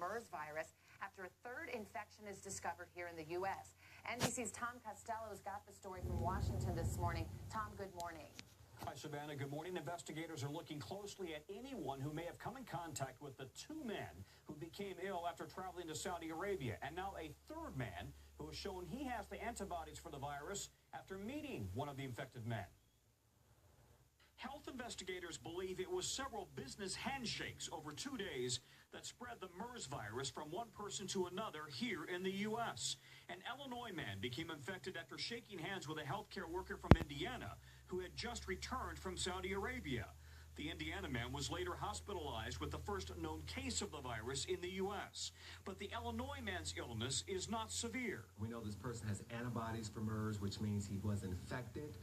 MERS virus after a third infection is discovered here in the U.S. NBC's Tom Costello's got the story from Washington this morning. Tom, good morning. Hi, Savannah. Good morning. Investigators are looking closely at anyone who may have come in contact with the two men who became ill after traveling to Saudi Arabia. And now a third man who has shown he has the antibodies for the virus after meeting one of the infected men. Health investigators believe it was several business handshakes over 2 days that spread the MERS virus from one person to another here in the U.S. An Illinois man became infected after shaking hands with a healthcare worker from Indiana who had just returned from Saudi Arabia. The Indiana man was later hospitalized with the first known case of the virus in the U.S. But the Illinois man's illness is not severe. We know this person has antibodies for MERS, which means he was infected.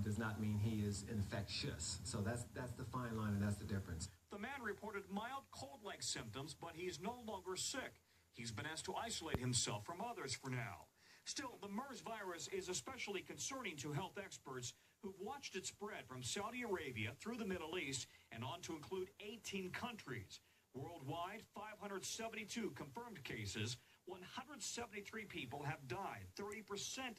Does not mean he is infectious. So that's the fine line, and that's the difference. The man reported mild cold-like symptoms, but he's no longer sick. He's been asked to isolate himself from others for now. Still, the MERS virus is especially concerning to health experts who've watched it spread from Saudi Arabia through the Middle East and on to include 18 countries. Worldwide, 572 confirmed cases. 173 people have died, 30%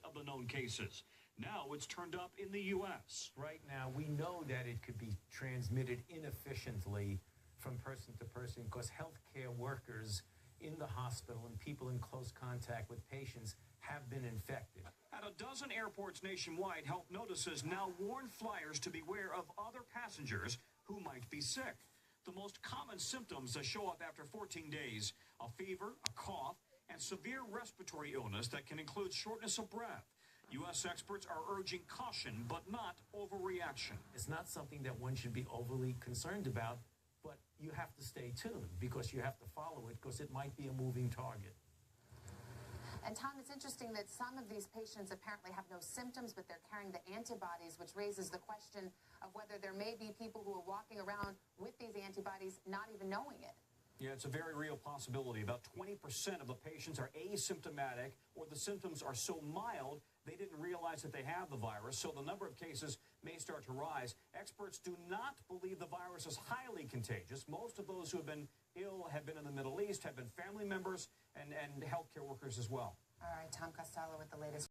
of the known cases. Now it's turned up in the U.S. Right now, we know that it could be transmitted inefficiently from person to person because healthcare workers in the hospital and people in close contact with patients have been infected. At a dozen airports nationwide, health notices now warn flyers to beware of other passengers who might be sick. The most common symptoms that show up after 14 days, a fever, a cough, and severe respiratory illness that can include shortness of breath. U.S. experts are urging caution, but not overreaction. It's not something that one should be overly concerned about, but you have to stay tuned because you have to follow it because it might be a moving target. And Tom, it's interesting that some of these patients apparently have no symptoms, but they're carrying the antibodies, which raises the question of whether there may be people who are walking around with these antibodies not even knowing it. Yeah, it's a very real possibility. About 20% of the patients are asymptomatic, or the symptoms are so mild they didn't realize that they have the virus, so the number of cases may start to rise. Experts do not believe the virus is highly contagious. Most of those who have been ill have been in the Middle East, have been family members, and healthcare workers as well. All right, Tom Costello with the latest.